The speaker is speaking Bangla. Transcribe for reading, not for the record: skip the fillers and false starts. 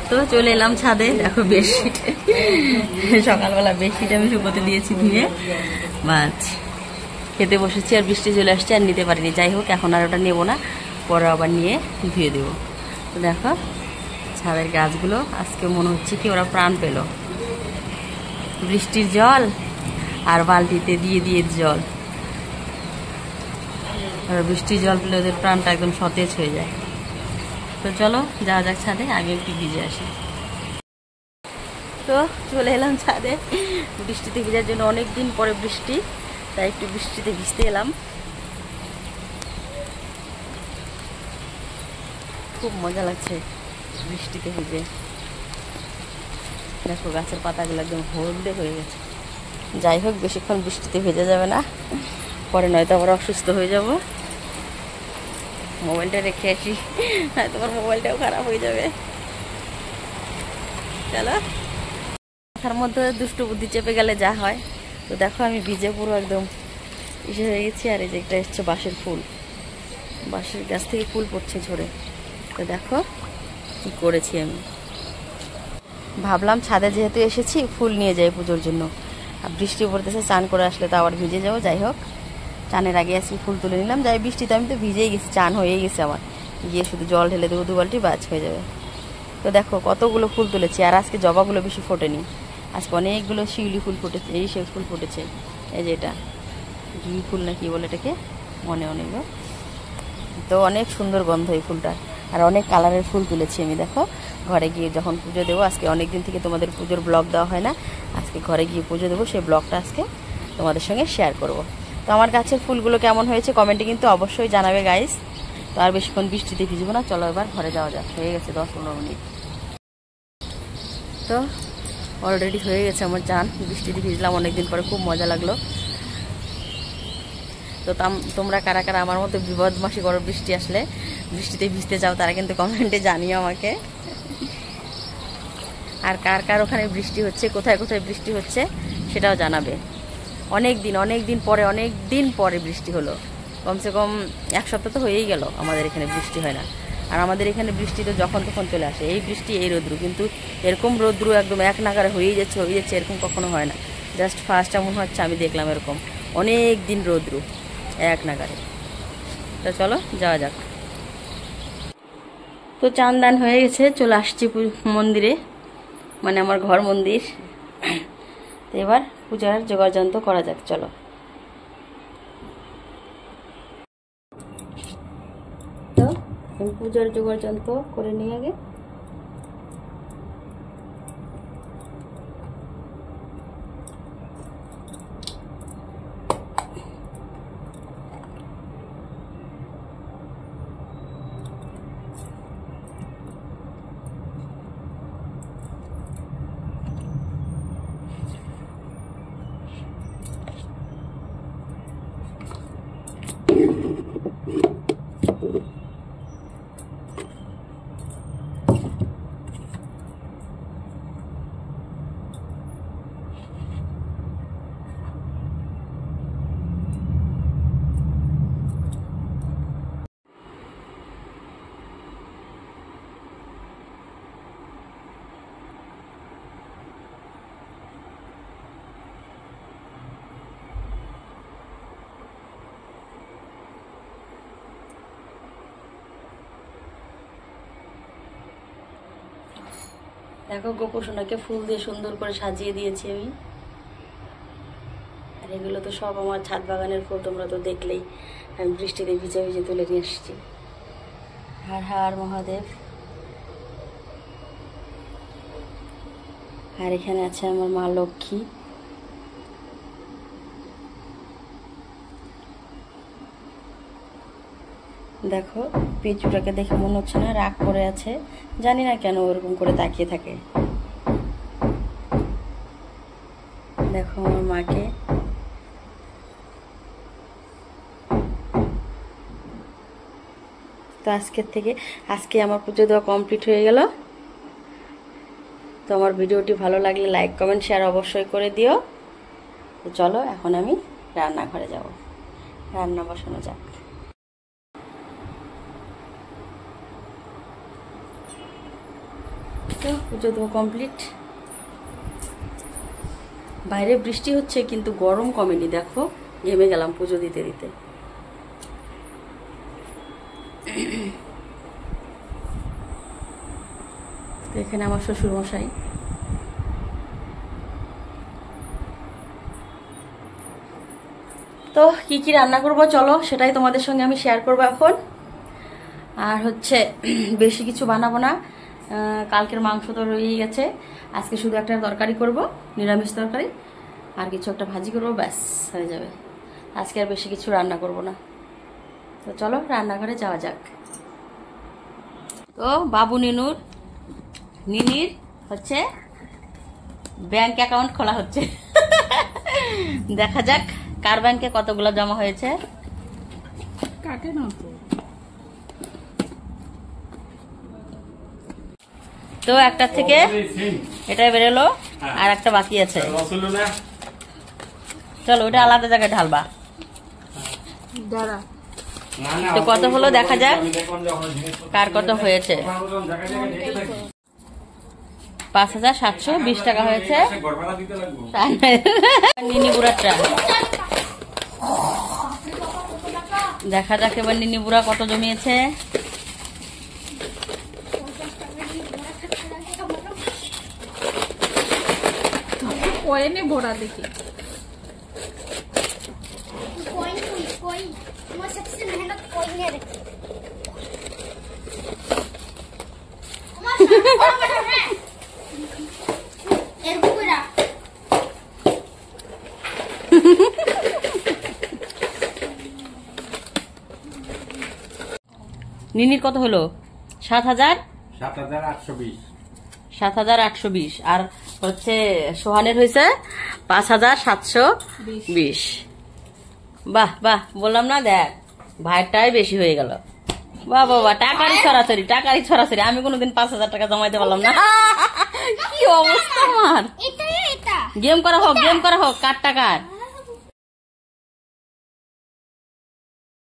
তো চলে এলাম ছাদে, দেখো বেডশিট সকালবেলা বেডশিট আমি শুকোতে দিয়েছি ধুয়ে, বাস খেতে বসেছি আর বৃষ্টি চলে আসছে আর নিতে পারিনি। যাই হোক এখন আর ওটা নেবো না, পরে আবার নিয়ে ধুয়ে দেবো। তো দেখো ছাদের গাছগুলো আজকে মনে হচ্ছে কি ওরা প্রাণ পেল, বৃষ্টির জল আর বালতিতে দিয়ে দিয়ে জল, আর বৃষ্টির জল পেলে ওদের প্রাণটা একদম সতেজ হয়ে যায়। তো চলো যাওয়া যাক ছাদে, আগে একটু ভিজে আসি। তো চলে এলাম ছাদে বৃষ্টিতে ভিজার জন্য, অনেক দিন পরে বৃষ্টি, তাই একটু বৃষ্টিতে ভিজতে এলাম। খুব মজা লাগছে বৃষ্টিতে ভিজে। দেখো গাছের পাতাগুলো একদম হলদে হয়ে গেছে। যাই হোক বেশিক্ষণ বৃষ্টিতে ভেজে যাবে না, পরে নয়তো আবার অসুস্থ হয়ে যাব। মোবাইলটা রেখে আসি, তোমার মোবাইলটাও খারাপ হয়ে যাবে। চলো, মাথার মধ্যে দুষ্টু বুদ্ধি চেপে গেলে যা হয়। তো দেখো আমি ভিজে পুরো একদম ইসে হয়ে গেছি। আর এই যে একটা হচ্ছে বাঁশের ফুল, বাঁশের গাছ থেকে ফুল পড়ছে ঝরে। তো দেখো কি করেছি আমি, ভাবলাম ছাদে যেহেতু এসেছি ফুল নিয়ে যাই পুজোর জন্য। আর বৃষ্টি পড়তেছে, চান করে আসলে তো আবার ভিজে যাবো। যাই হোক চানের আগে আজকে ফুল তুলে নিলাম। যাই বৃষ্টিতে আমি তো ভিজেই গেছি, চান হয়েই গেছে আমার, গিয়ে শুধু জল ঢেলে দেবো 2 বালতি, বাজ হয়ে যাবে। তো দেখো কতগুলো ফুল তুলেছি। আর আজকে জবাগুলো বেশি ফোটেনি, আজকে অনেকগুলো শিউলি ফুল ফুটেছে, এই সে ফুল ফুটেছে। এই যে এটা ঘি ফুল না কি বলে এটাকে, অনেকগুলো। তো অনেক সুন্দর গন্ধ এই ফুলটা, আর অনেক কালারের ফুল তুলেছি আমি। দেখো ঘরে গিয়ে যখন পুজো দেবো, আজকে অনেক দিন থেকে তোমাদের পুজোর ব্লগ দেওয়া হয় না, আজকে ঘরে গিয়ে পুজো দেবো, সেই ব্লগটা আজকে তোমাদের সঙ্গে শেয়ার করব। তো আমার গাছের ফুলগুলো কেমন হয়েছে কমেন্টে কিন্তু অবশ্যই জানাবে গাইস। তো আর বেশিক্ষণ বৃষ্টিতে ভিজবো না, চলো এবার ঘরে যাওয়া যাক। হয়ে গেছে 10-15 মিনিট। তো অলরেডি হয়ে গেছে আমার চান, বৃষ্টিতে ভিজলাম অনেকদিন পরে, খুব মজা লাগলো। তো তোমরা কারা কারা আমার মতো বিপদমাসি করো বৃষ্টি আসলে, বৃষ্টিতে ভিজতে চাও, তারা কিন্তু কমেন্টে জানিও আমাকে। আর কার কার ওখানে বৃষ্টি হচ্ছে, কোথায় কোথায় বৃষ্টি হচ্ছে সেটাও জানাবে। অনেক দিন পরে বৃষ্টি হলো, কমসে কম 1 সপ্তাহ তো হয়েই গেল আমাদের এখানে বৃষ্টি হয় না। আর আমাদের এখানে বৃষ্টি তো যখন তখন চলে আসে, এই বৃষ্টি এই রৌদ্রু, কিন্তু এরকম রৌদ্রু একদম এক নাগারে হয়েই যাচ্ছে এরকম কখনো হয় না। জাস্ট ফার্স্ট এমন হচ্ছে আমি দেখলাম এরকম অনেক দিন রৌদ্রু এক নাগারে। তো চলো যাওয়া যাক। তো চান দান হয়ে গেছে, চলে আসছি মন্দিরে, মানে আমার ঘর মন্দির। তো এবার পূজার যোগাযন্ত্র করা যাক, চলো। তো আমি পূজার যোগাযন্ত্র করে নিই আগে। দেখো গোপোষণাকে ফুল দিয়ে সুন্দর করে সাজিয়ে দিয়েছি আমি। আর এগুলো তো সব আমার ছাদ বাগানের ফুল, তোমরা তো দেখলেই আমি বৃষ্টিতে ভিজে ভিজে তুলে নিয়ে এসেছি। হর হর মহাদেব। আর এখানে আছে আমার মা লক্ষ্মী। দেখো পেঁচুটাকে দেখে মনে হচ্ছে না রাগ করে আছে, জানি না কেন ওরকম করে তাকিয়ে থাকে। দেখো আমার মাকে। তো আজকে আমার পুজো দেওয়া কমপ্লিট হয়ে গেল। তো আমার ভিডিওটি ভালো লাগলে লাইক কমেন্ট শেয়ার অবশ্যই করে দিও। তো চলো এখন আমি রান্নাঘরে যাব, রান্না বসানো যাক। তো পুজো তো কমপ্লিট। বাইরে বৃষ্টি হচ্ছে কিন্তু গরম কমেনি, দেখো ঘেমে গেলাম পুজো দিতে দিতে। এখানে আমার শ্বশুর মশাই। তো কি কি রান্না করব চলো সেটাই তোমাদের সঙ্গে আমি শেয়ার করবো এখন। আর হচ্ছে বেশি কিছু বানাবো না, কালকের মাংস তো রয়েই গেছে। আজকে শুধু একটা তরকারি করব, নিরামিষ তরকারি, আর কিছু একটা ভাজি করবো, ব্যাস হয়ে যাবে। আজকে আর বেশি কিছু রান্না করব না। তো চলো রান্নাঘরে যাওয়া যাক। তো বাবু নিনির হচ্ছে ব্যাংক অ্যাকাউন্ট খোলা হচ্ছে। দেখা যাক কার ব্যাংকে কতগুলো জমা হয়েছে। তো একটা থেকে এটা বেরোলো, আর একটা বাকি আছে। চলো ওটা আলাদা জায়গায় ঢালবা। তো কত হলো দেখা যাক কার কত হয়েছে। 5,720 টাকা হয়েছে নিনি বুড়াটা। দেখা যাক এবার নিনি বুড়া কত জমিয়েছে। ভরা দেখি নিনির কত হলো? 7,820। 7,820। আর হচ্ছে সোহানের হয়েছে 5,720। বাহ বাহ, বললাম না, দেখ ভাইটাই বেশি হয়ে গেল। বাহ বাবা, টাকারই ছড়াছড়ি। আমি কোনোদিন 5,000 টাকা জমাইতে পারলাম না। কি অবস্থা আমার। গেম করা হোক কার টাকার।